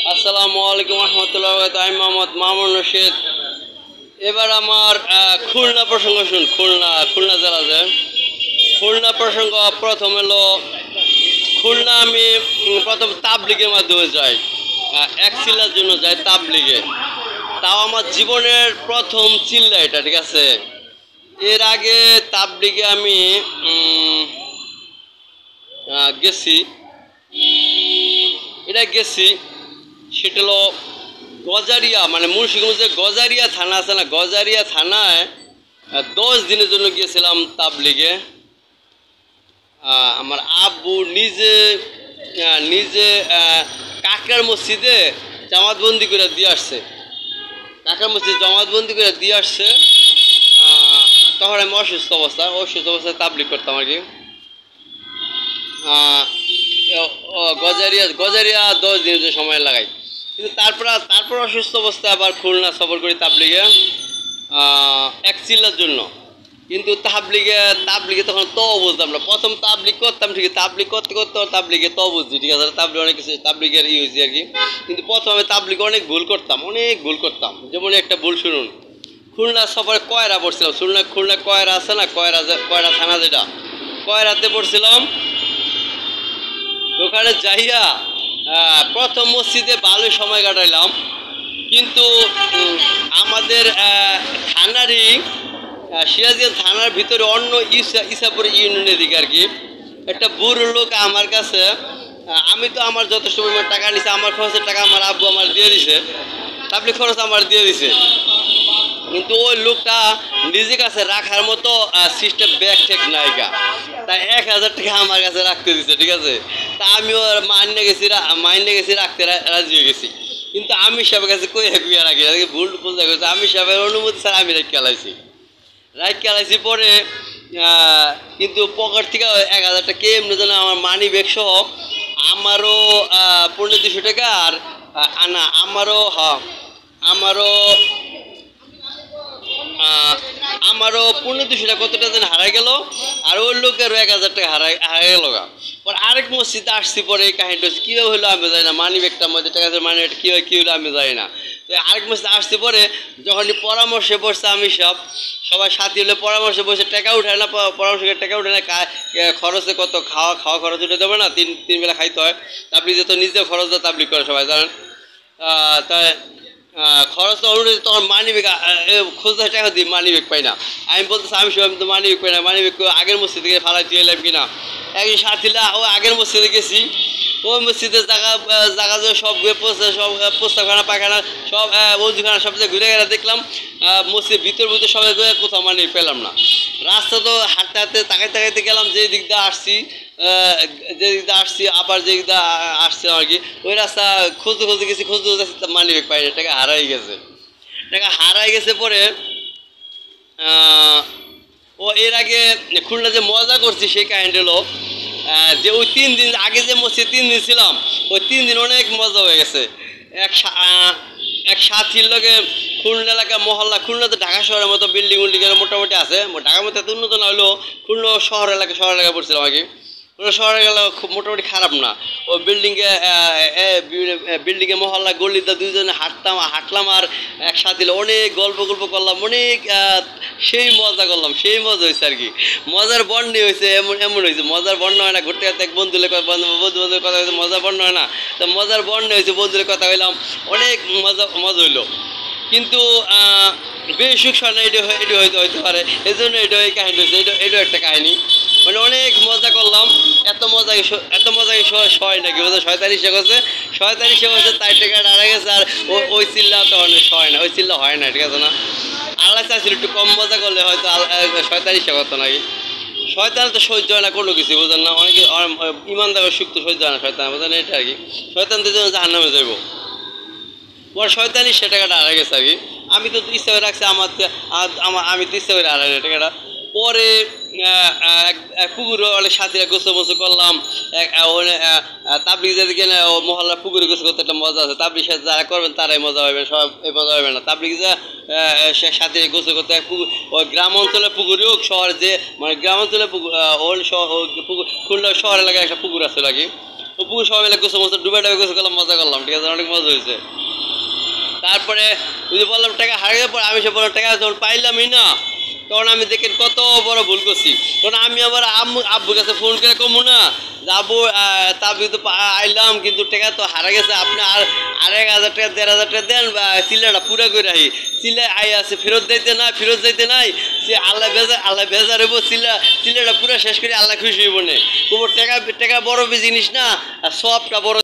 আসসালামু আলাইকুম রহমতুল্লাহ। আমি মোহাম্মদ মামুন রশিদ। এবার আমার খুলনা প্রসঙ্গ শুন। খুলনা জেলা যে খুলনা প্রসঙ্গ প্রথম এলো খুলনা। আমি প্রথম তাবলিগের মাধ্যমে যাই, এক চিল্লার জন্য যাই তাবলিগে। তাও আমার জীবনের প্রথম চিল্লা এটা, ঠিক আছে। এর আগে তাবলিগে আমি গেছি, গেছি সেটা হলো গজারিয়া, মানে মুন্সিগঞ্জের গজারিয়া থানা আছে না, গজারিয়া থানায় 10 দিনের জন্য গিয়েছিলাম তাবলিগে। আমার আব্বু নিজে নিজে কাকরার মসজিদে জামাতবন্দি করে দিয়ে আসছে, কাকরার মসজিদ জামাতবন্দি করে দিয়ে আসছে। তখন আমি অসুস্থ অবস্থায় তাবলিগ করতাম আর কি। গজারিয়া 10 দিনের সময় লাগাই, কিন্তু তারপর অসুস্থ অবস্থায় আবার খুলনা সফর করি তাবলিগে এক চিল্লার জন্য। কিন্তু তাবলিগে তখন তো বুঝতাম না। প্রথম তাবলিগ করতাম ঠিকই, তাবলিগ করতে তাবলিগে তো বুঝছি, ঠিক আছে। তাবলিগ অনেক কিছু তাবলিগের হয়েছে আর কি। কিন্তু প্রথমে তাবলিগে অনেক ভুল করতাম। যেমন একটা ভুল শুনুন, খুলনা সফরে কয়রা পড়ছিলাম। খুলনা কয়রা আছে না, কয়রা থানা, যেটা কয়রাতে পড়ছিলাম। ওখানে যাইয়া প্রথম মসজিদে ভালো সময় কাটাইলাম। কিন্তু আমাদের থানারই সিরাজগঞ্জ থানার ভিতরে অন্য ইসাপুর ইউনিয়নের দিকে আর কি একটা বুড়ো লোক আমার কাছে, আমি তো আমার যথেষ্ট পরিমাণ টাকা নিছে, আমার খরচের টাকা আমার আব্বু আমার দিয়ে দিছে, তাবলিগ খরচ আমার দিয়ে দিছে। কিন্তু ওই লোকটা নিজের কাছে রাখার মতো সিস্টেম ব্যাগ ঠেক নায়িকা, তাই 1000 টাকা আমার কাছে রাখতে দিছে, ঠিক আছে। তা আমিও মাইনে গেছি রাখতে রাজি হয়ে গেছি। কিন্তু আমি সাহেবের কাছে কুইয়া রাখি, ভুল বুঝা গেছে। আমি সাহেবের অনুমতি ছাড়া আমি রাখি আলাইছি পরে। কিন্তু পকেট থেকে 1000 টাকা এমনি যেন আমার মানি ব্যাগ সহ আমারও 1500 টাকা আর আনা আমারও 1500 টাকা কতটা যেন হারাই গেল। আর ওই লোকেরও 1000 টাকা হারাই গেল। পর আরেক মসজিদে আসছি, পরে এই কাহিনীটা হচ্ছে কীভাবে হলো আমি জানি না। মানি ব্যাগটার মধ্যে টাকা মানি ব্যাগটা কী হলো আমি জানি না। তো আরেক মসজিদে আসছি, পরে যখনই পরামর্শে বসছে আমি সবাই সাথী হলে পরামর্শে বসে টাকা উঠায় না, পরামর্শ টাকা উঠে না। খরচে কত খাওয়া খরচ উঠে দেবে না, তিন বেলা খাইতে হয়। তাবলিগ যেহেতু নিজেও খরচ দেয়, তাবলিগ করে সবাই জানেন। তাই খরচ অনুযায়ী তখন মানি ব্যাগ খোঁজা টাকা দিই, মানি ব্যাগ পাই না। আমি বলতেছি আমি সবাই তো মানি ব্যাগ পাই না, মানি ব্যাগ আগের মসজিদ থেকে ফালাই দিয়ে এলাম কিনা। একজন সাথীলা ও আগের মসজিদে গেছি, ওই মসজিদের জায়গা সব পোস্তাখানা পায়খানা সব অজুখানা সব জায়গায় ঘুরে গেলে দেখলাম মসজিদের ভিতর সবাই কোথাও মানি পেলাম না। রাস্তা তো হাঁটতে তাকাইতে গেলাম, যে দিক দিয়ে আসছি আবার যে দিক দিয়ে আসছিলাম আর কি, ওই রাস্তা খুঁজতে গেছি মানি ব্যাগ পাই না, টাকা হারাই গেছে। পরে ও এর আগে খুলনা যে মজা করছি সেই কাহিনী হলো যে ওই 3 দিন আগে যে মসজিদ 3 দিন ছিলাম, ওই 3 দিন অনেক মজা হয়ে গেছে। এক সাথীর লগে খুলনা এলাকা মহল্লা, খুলনা তো ঢাকা শহরের মতো বিল্ডিং মোটামুটি আছে, ঢাকার মধ্যে এত উন্নত না হলেও খুলনা শহর এলাকা পড়ছিলাম আর কি। শহরে গেলে খুব মোটামুটি খারাপ না। ওই বিল্ডিংয়ে মহল্লা গলিতে দুইজনে হাঁটলাম আর একসাথে অনেক গল্প করলাম, অনেক সেই মজা হয়েছে আর কি। মজার বন্যে হয়েছে, এমন হয়েছে। মজার বন্যা হয় না, ঘুরতে ঘুরতে এক বন্ধুদের কথা হয়েছে, মজার বন্যা হয় না। তো মজার বন্যে হয়েছে, বন্ধুদের কথা হইলাম, অনেক মজা হইলো। কিন্তু বেশি হয় না, এটা হইতে পারে, এই জন্য এই কাহিনী হয়েছে। এটাও একটা কাহিনী, মানে অনেক মজা করলাম। এত মজা হয় নাকি শয়তানি করছে তাই টাকা হারা গেছে। আর ওই চিল্লা তখন হয় না, ঠিক আছে না। আল্লাহ চাইছিল একটু কম মজা করলে হয়তো শয়তানি করতো নাকি। শয়তান তো সহ্য হয় না কোনো কিছু, বোঝেন না। অনেকে ইমানদার সুখ তো সহ্য হয় না শয়তান, বোঝেন এটা আর কি। শয়তানদের জন্য জাহান্নামে যাইব। পর শয়তানি সে টাকাটা হারা গেছে আর কি। আমি তো ইচ্ছা করে রাখছি, আমি তো ইচ্ছা করে হারাই না টাকাটা। পরে পুকুরে অনেক সাথীরা গোসল করলাম। তাবলিগ যদি কেন মহল্লার পুকুরে গোসল করতে একটা মজা আছে। তাবলিগ সাথে যারা করবেন তারাই মজা হবে, সব মজা হবে না। তাবলিগ সাথে গোসল করতে ওই গ্রাম অঞ্চলে পুকুরে হোক, শহরে যে মানে গ্রাম অঞ্চলে পুকুর খুলনা শহর এলাকায় একটা পুকুর আছে নাকি, পুকুর সবাই মিলে গোসল মোসল ডুবে ডুবে গোসল করলাম, মজা করলাম, ঠিক আছে, অনেক মজা হয়েছে। তারপরে ওই যে বললাম টাকা হারিয়ে পর আমি সে বললাম টাকা যখন পাইলামই না, তখন আমি দেখেন কত বড় ভুল করছি। তখন আমি আবার আব্বুর কাছে ফোন করে কমু না যাবো, তারপরে তো আইলাম কিন্তু টাকা তো হারা গেছে, আপনি আর 1,000 টাকা 1,500 টাকা দেন, সিলাটা পুরা করে আহি। সিলে আই আছে ফেরত যাইতে নাই, সে আল্লাহ বেজার হইব, সিলাটা পুরা শেষ করে আল্লাহ খুশি হইব না। টাকা বড় জিনিস না, আর সবটা বড়।